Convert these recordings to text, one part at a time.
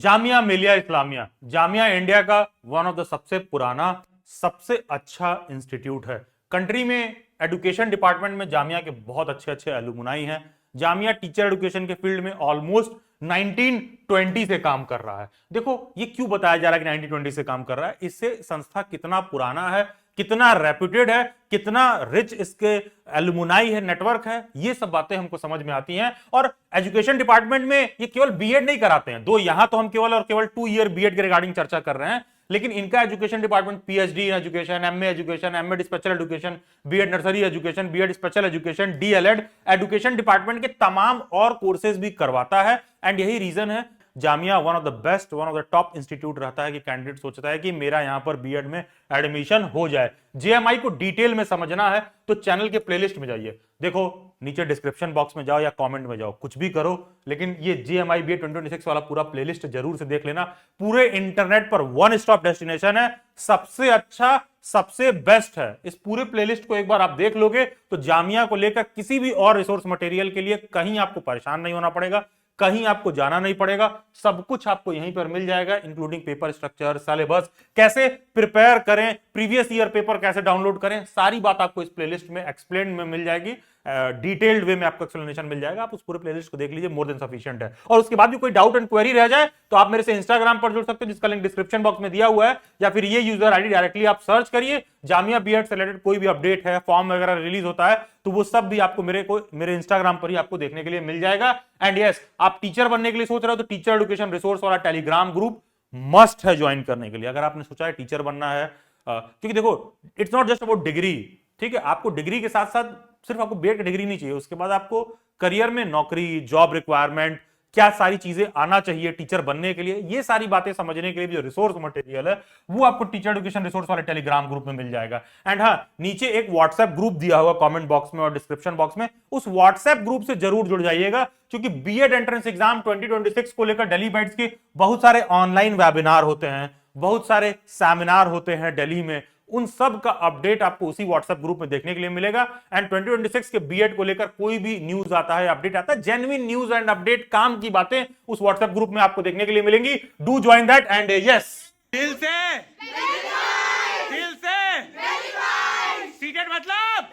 Jamia Millia Islamia, Jamia India का one of the सबसे पुराना, सबसे अच्छा इंस्टीट्यूट है कंट्री में। एजुकेशन डिपार्टमेंट में जामिया के बहुत अच्छे अच्छे एलुमनाई हैं। जामिया टीचर एजुकेशन के फील्ड में ऑलमोस्ट 1920 से काम कर रहा है। देखो ये क्यों बताया जा रहा है कि 1920 से काम कर रहा है, इससे संस्था कितना पुराना है, कितना रेप्यूटेड है, कितना रिच इसके एलुमनाई है, नेटवर्क है, ये सब बातें हमको समझ में आती हैं। और एजुकेशन डिपार्टमेंट में ये केवल बीएड नहीं कराते हैं, दो यहां तो हम केवल और केवल 2 ईयर बीएड के रिगार्डिंग चर्चा कर रहे हैं, लेकिन इनका education department PhD in education, MA education, MEd special education, BEd nursery education, BEd special education, DElEd education department के तमाम और कोर्सेज भी करवाता है। एंड यही रीजन है Jamia one of the best, one of the top institute रहता है कि कैंडिडेट सोचता है कि मेरा यहां पर बीएड में एडमिशन हो जाए। जेएमआई को डिटेल में समझना है तो चैनल के प्लेलिस्ट में जाइए, देखो नीचे डिस्क्रिप्शन बॉक्स में जाओ या कमेंट में जाओ, कुछ भी करो, लेकिन ये जेएमआई बीएड 2026 वाला पूरा प्लेलिस्ट जरूर से देख लेना। पूरे इंटरनेट पर वन स्टॉप डेस्टिनेशन है, सबसे अच्छा, सबसे बेस्ट है। इस पूरे प्लेलिस्ट को एक बार आप देख लोगे तो जामिया को लेकर किसी भी और रिसोर्स मटेरियल के लिए कहीं आपको परेशान नहीं होना पड़ेगा, कहीं आपको जाना नहीं पड़ेगा, सब कुछ आपको यहीं पर मिल जाएगा, इंक्लूडिंग पेपर स्ट्रक्चर, सिलेबस, कैसे प्रिपेयर करें, प्रीवियस ईयर पेपर कैसे डाउनलोड करें, सारी बात आपको इस प्लेलिस्ट में एक्सप्लेन में मिल जाएगी, डिटेल्ड वे में आपको एक्सप्लेनेशन मिल जाएगा। आप उस पूरे प्लेलिस्ट को देख लीजिए, मोर देन सफिशिएंट है। और उसके बाद भी कोई डाउट एंड क्वेरी रह जाए तो आप मेरे से इंस्टाग्राम पर जुड़ सकते हो, जिसका लिंक डिस्क्रिप्शन बॉक्स में दिया हुआ है, या फिर ये यूजर आईडी डायरेक्टली आप सर्च करिए। जामिया बीएड से रिलेटेड कोई भी अपडेट है, फॉर्म वगैरह रिलीज होता है तो वो सब भी आपको मेरे इंस्टाग्राम पर ही आपको देखने के लिए मिल जाएगा। एंड यस, आप टीचर बनने के लिए सोच रहे हो तो टीचर एजुकेशन रिसोर्स वाला टेलीग्राम ग्रुप मस्ट है ज्वाइन करने के लिए, अगर आपने सोचा है टीचर बनना है। क्योंकि देखो it's not just about degree, ठीक है, आपको डिग्री के साथ साथ सिर्फ आपको बीएड की डिग्री नहीं चाहिए, उसके बाद आपको करियर में नौकरी, जॉब रिक्वायरमेंट, क्या सारी चीजें आना चाहिए टीचर बनने के लिए, ये सारी बातें समझने के लिए जो रिसोर्स मटेरियल है वो आपको टीचर एजुकेशन रिसोर्स वाले टेलीग्राम ग्रुप में मिल जाएगा। एंड हाँ, नीचे एक व्हाट्सएप ग्रुप दिया हुआ कमेंट बॉक्स में और डिस्क्रिप्शन बॉक्स में, उस व्हाट्सएप ग्रुप से जरूर जुड़ जाइएगा, क्योंकि बीएड एंट्रेंस एग्जाम 2026 को लेकर दिल्ली बाइट्स के बहुत सारे ऑनलाइन वेबिनार होते हैं, बहुत सारे सेमिनार होते हैं दिल्ली में, उन सब का अपडेट आपको उसी व्हाट्सएप ग्रुप में देखने के लिए मिलेगा। एंड 2026 के बीएड को लेकर कोई भी न्यूज आता है, अपडेट आता है, जेन्युइन न्यूज एंड अपडेट, काम की बातें उस व्हाट्सएप ग्रुप में आपको देखने के लिए मिलेंगी। Do join that and yes, दिल से सीटेड मतलब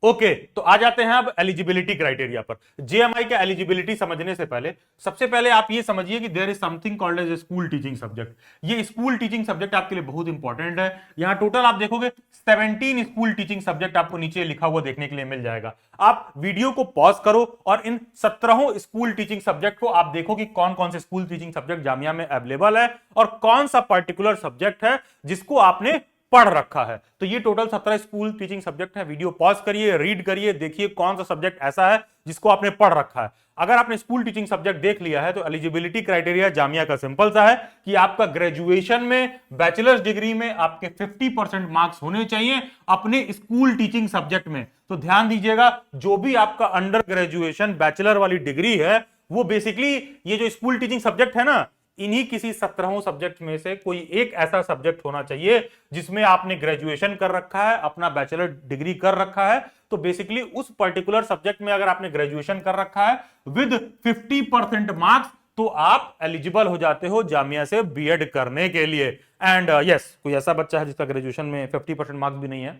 ओके तो आ जाते हैं अब एलिजिबिलिटी क्राइटेरिया पर। जेएमआई का एलिजिबिलिटी समझने से पहले सबसे पहले आप ये समझिए कि there is something called as school teaching subject. ये स्कूल टीचिंग सब्जेक्ट आपके लिए बहुत इंपॉर्टेंट है। यहां टोटल आप देखोगे 17 स्कूल टीचिंग सब्जेक्ट आपको नीचे लिखा हुआ देखने के लिए मिल जाएगा। आप वीडियो को पॉज करो और इन 17 स्कूल टीचिंग सब्जेक्ट को आप देखो कि कौन कौन से स्कूल टीचिंग सब्जेक्ट जामिया में अवेलेबल है और कौन सा पर्टिकुलर सब्जेक्ट है जिसको आपने पढ़ रखा है। तो ये टोटल 17 स्कूल टीचिंग सब्जेक्ट है। वीडियो पॉज करिए, रीड करिए, देखिए कौन सा सब्जेक्ट ऐसा है जिसको आपने पढ़ रखा है। अगर आपने स्कूल टीचिंग सब्जेक्ट देख लिया है तो एलिजिबिलिटी क्राइटेरिया जामिया का सिंपल सा है कि आपका ग्रेजुएशन में, बैचलर्स डिग्री में आपके 50% मार्क्स होने चाहिए अपने स्कूल टीचिंग सब्जेक्ट में। तो ध्यान दीजिएगा, जो भी आपका अंडर ग्रेजुएशन बैचलर वाली डिग्री है वो बेसिकली ये जो स्कूल टीचिंग सब्जेक्ट है ना, इन्हीं किसी 17 सब्जेक्ट में से कोई एक ऐसा सब्जेक्ट होना चाहिए जिसमें आपने ग्रेजुएशन कर रखा है, अपना बैचलर डिग्री कर रखा है। तो बेसिकली उस पर्टिकुलर सब्जेक्ट में अगर आपने ग्रेजुएशन कर रखा है विद 50% मार्क्स तो आप एलिजिबल हो जाते हो जामिया से बीएड करने के लिए। एंड यस, कोई ऐसा बच्चा है जिसका ग्रेजुएशन में 50% मार्क्स भी नहीं है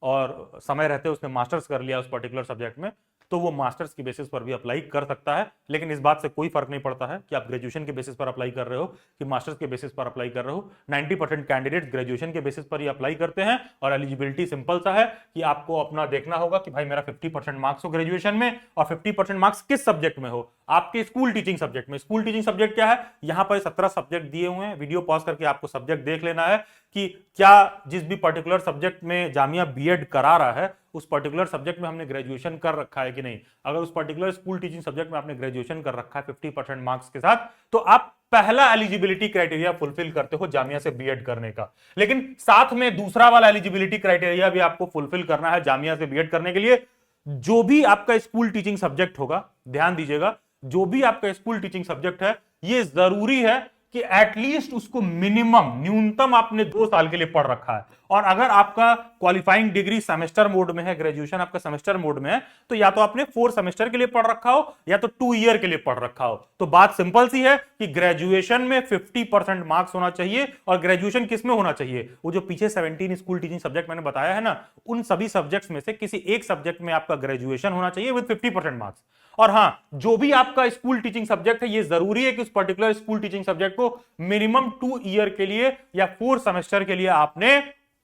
और समय रहते उसने मास्टर्स कर लिया उस पर्टिकुलर सब्जेक्ट में, तो वो मास्टर्स की बेसिस पर भी अप्लाई कर सकता है। लेकिन इस बात से कोई फर्क नहीं पड़ता है कि आप ग्रेजुएशन के बेसिस पर अप्लाई कर रहे हो कि मास्टर्स के बेसिस पर अप्लाई कर रहे हो। 90% कैंडिडेट ग्रेजुएशन के बेसिस पर ही अप्लाई करते हैं और एलिजिबिलिटी सिंपल सा है कि आपको अपना देखना होगा कि भाई मेरा 50% मार्क्स हो ग्रेजुएशन में और 50% मार्क्स किस सब्जेक्ट में हो, आपके स्कूल टीचिंग सब्जेक्ट में। स्कूल टीचिंग सब्जेक्ट क्या है, यहां पर 17 सब्जेक्ट दिए हुए हैं। वीडियो पॉज करके आपको सब्जेक्ट देख लेना है कि क्या जिस भी पर्टिकुलर सब्जेक्ट में जामिया बीएड करा रहा है उस पर्टिकुलर सब्जेक्ट में हमने ग्रेजुएशन कर रखा है कि नहीं। अगर उस पर्टिकुलर स्कूल टीचिंग सब्जेक्ट में आपने ग्रेजुएशन कर रखा है 50% मार्क्स के साथ, तो आप पहला एलिजिबिलिटी क्राइटेरिया फुलफिल करते हो जामिया से बीएड करने का। लेकिन साथ में दूसरा वाला एलिजिबिलिटी क्राइटेरिया भी आपको फुलफिल करना है जामिया से बीएड करने के लिए। जो भी आपका स्कूल टीचिंग सब्जेक्ट होगा, ध्यान दीजिएगा, जो भी आपका स्कूल टीचिंग सब्जेक्ट है ये जरूरी है कि एटलीस्ट उसको मिनिमम, न्यूनतम आपने 2 साल के लिए पढ़ रखा है। और अगर आपका क्वालिफाइंग डिग्री सेमेस्टर मोड में है, ग्रेजुएशन आपका सेमेस्टर मोड में है, तो या तो आपने 4 सेमेस्टर के लिए पढ़ रखा हो या तो 2 ईयर के लिए पढ़ रखा हो। तो बात सिंपल सी है कि ग्रेजुएशन में 50% मार्क्स होना चाहिए। और ग्रेजुएशन किस में होना चाहिए? वो जो पीछे 17 स्कूल टीचिंग सब्जेक्ट मैंने बताया है ना, उन सभी सब्जेक्ट्स में से किसी एक सब्जेक्ट में आपका ग्रेजुएशन होना चाहिए विद 50% मार्क्स। और हां, जो भी आपका स्कूल टीचिंग सब्जेक्ट है, ये जरूरी है कि उस पर्टिकुलर स्कूल टीचिंग सब्जेक्ट को मिनिमम 2 ईयर के लिए या 4 सेमेस्टर के लिए आपने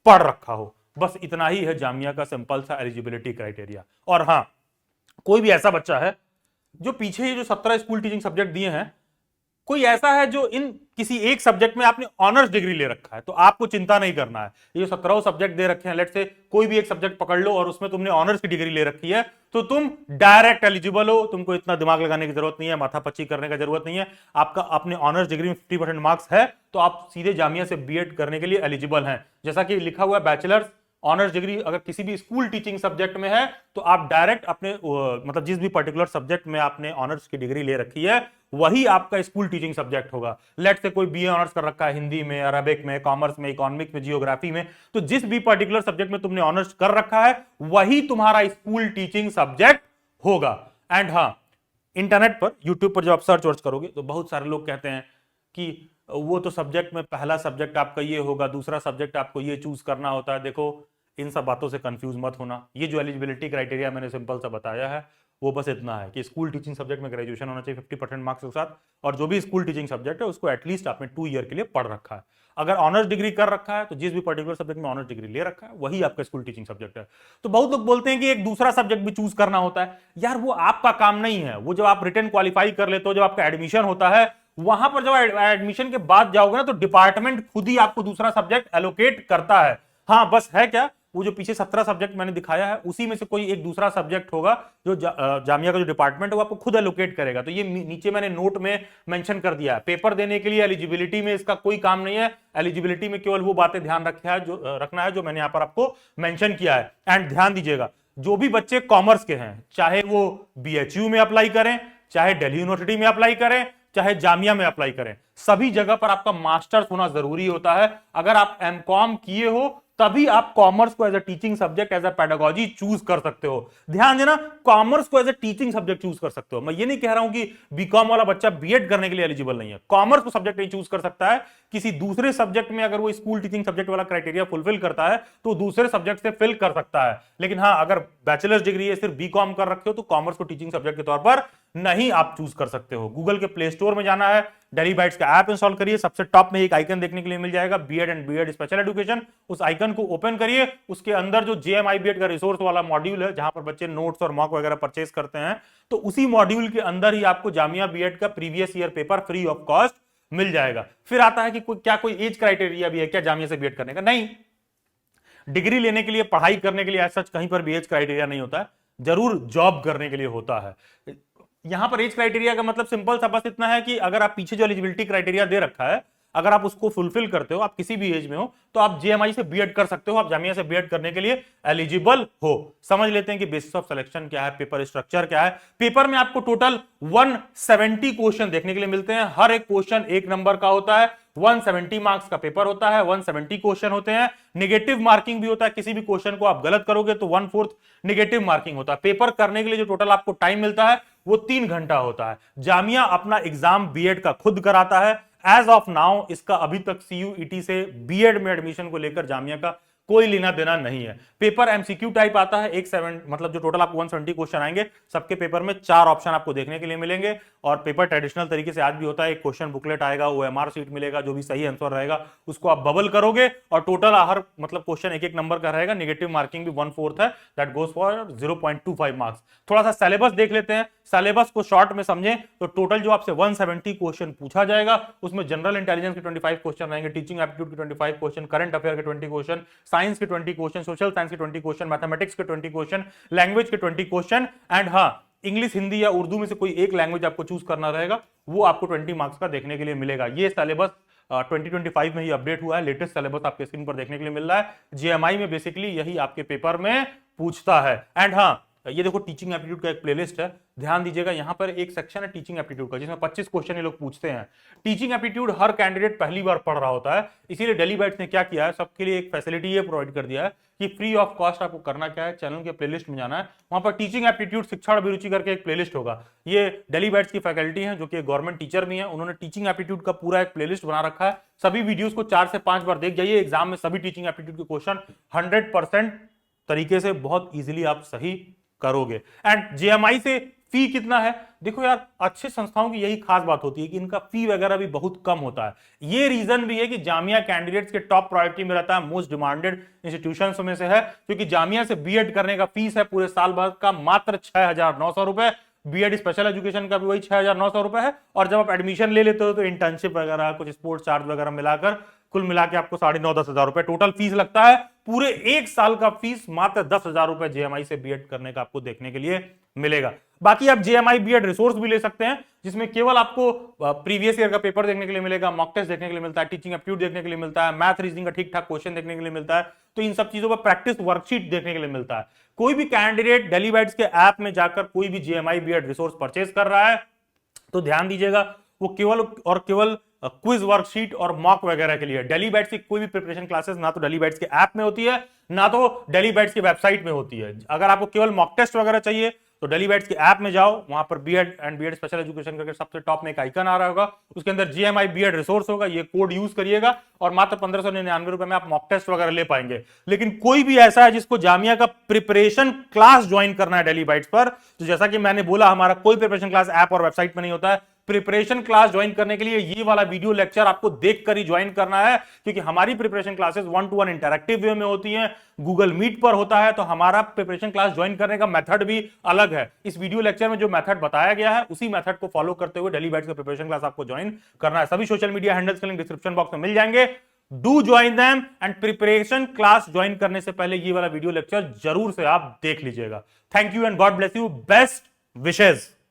पढ़ रखा हो। बस इतना ही है जामिया का सिंपल सा एलिजिबिलिटी क्राइटेरिया। और हां, कोई भी ऐसा बच्चा है जो पीछे ये जो 17 स्कूल टीचिंग सब्जेक्ट दिए हैं, कोई ऐसा है जो इन किसी एक सब्जेक्ट में आपने ऑनर्स डिग्री ले रखा है, तो आपको चिंता नहीं करना है। ये 17 सब्जेक्ट दे रखे हैं, लेट से कोई भी एक सब्जेक्ट पकड़ लो और उसमें तुमने ऑनर्स की डिग्री ले रखी है, तो तुम डायरेक्ट एलिजिबल हो। तुमको इतना दिमाग लगाने की जरूरत नहीं है, माथापच्ची करने की जरूरत नहीं है। आपका अपने ऑनर्स डिग्री में 50% मार्क्स है, तो आप सीधे जामिया से बीएड करने के लिए एलिजिबल हैं। जैसा कि लिखा हुआ है, बैचलर्स ऑनर्स डिग्री अगर किसी भी स्कूल टीचिंग सब्जेक्ट में है, तो आप डायरेक्ट अपने मतलब जिस भी पर्टिकुलर सब्जेक्ट में आपने ऑनर्स की डिग्री ले रखी है, वही आपका स्कूल टीचिंग सब्जेक्ट होगा। लेट से कोई बीए ऑनर्स कर रखा है हिंदी में, अरबिक में, कॉमर्स में, इकोनॉमिक्स में, जियोग्राफी में, तो जिस भी पर्टिकुलर सब्जेक्ट में तुमने ऑनर्स कर रखा है, वही तुम्हारा स्कूल टीचिंग सब्जेक्ट होगा। एंड हाँ, इंटरनेट पर, यूट्यूब पर जब आप सर्च वर्च करोगे, तो बहुत सारे लोग कहते हैं कि वो तो सब्जेक्ट में पहला सब्जेक्ट आपका ये होगा, दूसरा सब्जेक्ट आपको ये चूज करना होता है। देखो, इन सब बातों से कंफ्यूज मत होना। ये जो एलिजिबिलिटी क्राइटेरिया मैंने सिंपल सा बताया है, वो बस इतना है कि स्कूल टीचिंग सब्जेक्ट में ग्रेजुएशन होना चाहिए 50% मार्क्स के साथ, और जो भी स्कूल टीचिंग सब्जेक्ट है उसको एटलीस्ट आपने 2 ईयर के लिए पढ़ रखा है। अगर ऑनर्स डिग्री कर रखा है, तो जिस भी पर्टिकुलर सब्जेक्ट में ऑनर्स डिग्री ले रखा है, वही आपका स्कूल टीचिंग सब्जेक्ट है। तो बहुत लोग बोलते हैं कि एक दूसरा सब्जेक्ट भी चूज करना होता है। यार, वो आपका काम नहीं है। वो जब आप रिटन क्वालिफाई कर लेते हो, जब आपका एडमिशन होता है, वहां पर जब एडमिशन के बाद जाओगे ना, तो डिपार्टमेंट खुद ही आपको दूसरा सब्जेक्ट एलोकेट करता है। हाँ, बस है क्या, वो जो पीछे 17 सब्जेक्ट मैंने दिखाया है, उसी में से कोई एक दूसरा सब्जेक्ट होगा जो जामिया का जो डिपार्टमेंट है वो आपको खुद एलोकेट करेगा। तो ये नीचे मैंने नोट में मेंशन कर दिया है। पेपर देने के लिए एलिजिबिलिटी में इसका कोई काम नहीं है। एलिजिबिलिटी में केवल वो बातें ध्यान रखना है जो मैंने यहां पर आपको मेंशन किया है। एंड ध्यान दीजिएगा, जो भी बच्चे कॉमर्स के हैं, चाहे वो बीएचयू में अप्लाई करें, चाहे दिल्ली यूनिवर्सिटी में अप्लाई करें, चाहे जामिया में अप्लाई करें, सभी जगह पर आपका मास्टर्स होना जरूरी होता है। अगर आप एमकॉम किए हो, तभी आप कॉमर्स को as a teaching subject, as a pedagogy choose कर सकते हो। ध्यान देना, कॉमर्स को as a teaching subject choose कर सकते हो। मैं ये नहीं कह रहा हूं कि बीकॉम वाला बच्चा बीएड करने के लिए एलिजिबल नहीं है। कॉमर्स को सब्जेक्ट नहीं चूज कर सकता है। किसी दूसरे सब्जेक्ट में अगर वो स्कूल टीचिंग सब्जेक्ट वाला क्राइटेरिया फुलफिल करता है, तो दूसरे सब्जेक्ट से फिल कर सकता है। लेकिन हाँ, अगर बैचलर्स डिग्री है, सिर्फ बीकॉम कर रखे हो, तो कॉमर्स को टीचिंग सब्जेक्ट के तौर पर नहीं आप चूज कर सकते हो। गूगल के प्ले स्टोर में जाना है, डेली बाइट्स का ऐप इंस्टॉल करिए, सबसे टॉप में एक आइकन देखने के लिए मिल जाएगा, BEd and BEd special education. उस आइकन को ओपन करिए, उसके अंदर जो जेएमआई बीएड का रिसोर्स वाला मॉड्यूल है, जहां पर बच्चे नोट्स और मॉक वगैरह परचेज करते हैं, तो उसी मॉड्यूल के अंदर ही आपको जामिया बीएड का previous year paper free of cost मिल जाएगा। फिर आता है कि कोई एज क्राइटेरिया भी है क्या जामिया से बीएड करने का? नहीं, डिग्री लेने के लिए, पढ़ाई करने के लिए सच कहीं पर भी एज क्राइटेरिया नहीं होता है। जरूर जॉब करने के लिए होता है। यहां पर एज क्राइटेरिया का मतलब सिंपल सा बस इतना है कि अगर आप पीछे जो एलिजिबिलिटी क्राइटेरिया दे रखा है, अगर आप उसको फुलफिल करते हो, आप किसी भी एज में हो, तो आप जेएमआई से बीएड कर सकते हो, आप जामिया से बीएड करने के लिए एलिजिबल हो। समझ लेते हैं कि बेसिस ऑफ सिलेक्शन क्या है, पेपर स्ट्रक्चर क्या है। पेपर में आपको टोटल 170 क्वेश्चन देखने के लिए मिलते हैं। हर एक क्वेश्चन 1 नंबर का होता है। 170 मार्क्स का पेपर होता है, 170 क्वेश्चन होते हैं। नेगेटिव मार्किंग भी होता है, किसी भी क्वेश्चन को आप गलत करोगे तो 1/4 नेगेटिव मार्किंग होता है। पेपर करने के लिए जो टोटल आपको टाइम मिलता है, वो 3 घंटा होता है। जामिया अपना एग्जाम बीएड का खुद कराता है। एज ऑफ नाउ इसका अभी तक सीयूईटी से बीएड में एडमिशन को लेकर जामिया का कोई लेना देना नहीं है। पेपर एमसीक्यू टाइप आता है। मतलब जो टोटल आपको 170 क्वेश्चन आएंगे, सबके पेपर में 4 ऑप्शन आपको देखने के लिए मिलेंगे। और पेपर ट्रेडिशनल तरीके से आज भी होता है। एक क्वेश्चन बुकलेट आएगा, ओएमआर सीट मिलेगा, जो भी सही आंसर रहेगा उसको आप बबल करोगे, और टोटल हर क्वेश्चन 1-1 नंबर का रहेगा। नेगेटिव मार्किंग भी 1/4 है, दैट गोज फॉर 0.25 मार्क्स। थोड़ा सा सिलेबस देख लेते हैं। सिलेबस को शॉर्ट में समझें तो टोटल जो आपसे 170 क्वेश्चन पूछा जाएगा, उसमें जनरल इंटेलिजेंस के 25 क्वेश्चन रहेंगे, टीचिंग एप्टीट्यूड के 25 क्वेश्चन, करंट अफेयर के 20 क्वेश्चन, साइंस के 20 क्वेश्चन, सोशल साइंस के 20 क्वेश्चन, मैथमेटिक्स के 20 क्वेश्चन, लैंग्वेज के 20 क्वेश्चन, एंड हाँ, इंग्लिश, हिंदी या उर्दू में से कोई एक लैंग्वेज आपको चूज करना रहेगा, वो आपको 20 मार्क्स का देखने के लिए मिलेगा। ये सिलेबस 2025 में ही अपडेट हुआ है। लेटेस्ट सिलेबस आपके स्क्रीन पर देखने के लिए मिल रहा है। जेएमआई में बेसिकली यही आपके पेपर में पूछता है। एंड हाँ, ये देखो टीचिंग एप्टीट्यूड का एक प्लेलिस्ट है, ध्यान दीजिएगा। यहां पर एक सेक्शन है टीचिंग एप्टीट्यूड का, जिसमें 25 क्वेश्चन ये लोग पूछते हैं। टीचिंग एप्टीट्यूड हर कैंडिडेट पहली बार पढ़ रहा होता है, इसीलिए डेली बाइट्स ने क्या किया है, सबके लिए एक फैसिलिटी ये प्रोवाइड कर दिया है कि फ्री ऑफ कॉस्ट आपको करना क्या है, चैनल के प्लेलिस्ट में जाना है, वहां पर टीचिंग एप्टीट्यूड शिक्षा अभिरुचि करके एक प्लेलिस्ट होगा। ये डेली बाइट्स की फैकल्टी है जो कि गवर्नमेंट टीचर भी है, उन्होंने टीचिंग एप्टीट्यूड का पूरा एक प्लेलिस्ट बना रखा है। सभी वीडियोस को 4 से 5 बार देख जाइए, एग्जाम में सभी टीचिंग एप्टीट्यूड के क्वेश्चन 100% तरीके से बहुत इजीली आप सही करोगे। एंड जेएमआई से फी कितना है, देखो यार अच्छे संस्थाओं की यही खास बात होती है कि इनका फी वगैरह भी बहुत कम होता है। ये रीजन भी है कि जामिया कैंडिडेट्स के टॉप प्रायोरिटी में रहता है, मोस्ट डिमांडेड इंस्टीट्यूशंस में से है, क्योंकि जामिया से बीएड करने का फीस है पूरे साल भर का मात्र 6,900 रुपए। बीएड स्पेशल एजुकेशन का भी वही 6,900 रुपए है, और जब आप एडमिशन ले लेते हो तो इंटर्नशिप वगैरह कुछ स्पोर्ट्स चार्ज वगैरह मिलाकर कुल मिला के आपको 9,500 10,000 रुपए टोटल फीस लगता है। पूरे एक साल का फीस मात्र 10,000 रुपए जेएमआई से बीएड करने का आपको देखने के लिए मिलेगा। बाकी आप जेएमआई बीएड रिसोर्स भी ले सकते हैं, जिसमें केवल आपको प्रीवियस ईयर का पेपर देखने के लिए मिलेगा, मॉक टेस्ट देखने के लिए मिलता है, टीचिंग एप्टीट्यूड देखने के लिए मिलता है, मैथ रीजनिंग का ठीक ठाक क्वेश्चन देखने के लिए मिलता है। तो इन सब चीजों पर प्रैक्टिस वर्कशीट देखने के लिए मिलता है। कोई भी कैंडिडेट डेली बाइट्स के ऐप में जाकर कोई भी जेएमआई बीएड रिसोर्स परचेज कर रहा है तो ध्यान दीजिएगा वो केवल और केवल क्विज वर्कशीट और मॉक वगैरह के लिए। डेली बाइट्स की कोई भी प्रिपरेशन क्लासेस ना तो डेली बाइट्स के ऐप में होती है, ना तो डेली बाइट्स की वेबसाइट में होती है। अगर आपको केवल मॉक टेस्ट वगैरह चाहिए तो डेली बाइट्स के ऐप में जाओ, वहां पर BEd and BEd special education करके सबसे टॉप में एक आइकन आ रहा होगा, उसके अंदर जीएमआई बीएड रिसोर्स होगा, ये कोड यूज करिएगा और मात्र 1599 रुपए में आप मॉक टेस्ट वगैरह ले पाएंगे। लेकिन कोई भी ऐसा है जिसको जामिया का प्रिपरेशन क्लास ज्वाइन करना है डेली बाइट्स पर, तो जैसा कि मैंने बोला हमारा कोई प्रिपरेशन क्लास ऐप और वेबसाइट में नहीं होता है। प्रिपरेशन क्लास ज्वाइन करने के लिए ये वाला वीडियो लेक्चर आपको देखकर ही ज्वाइन करना है, क्योंकि हमारी प्रिपरेशन क्लासेस 1-to-1 इंटरैक्टिव वे में होती हैं, गूगल मीट पर होता है, तो हमारा प्रिपरेशन क्लास ज्वाइन करने का मेथड भी अलग है। इस वीडियो लेक्चर में जो मेथड बताया गया है उसी मेथड को फॉलो करते हुए डेली बाइट्स का प्रिपरेशन क्लास आपको ज्वाइन करना है। सभी सोशल मीडिया हैंडल्स के लिंक डिस्क्रिप्शन बॉक्स में मिल जाएंगे। Do join them and preparation class join करने से पहले ये वाला वीडियो लेक्चर जरूर से आप देख लीजिएगा। Thank you and God bless you, best wishes.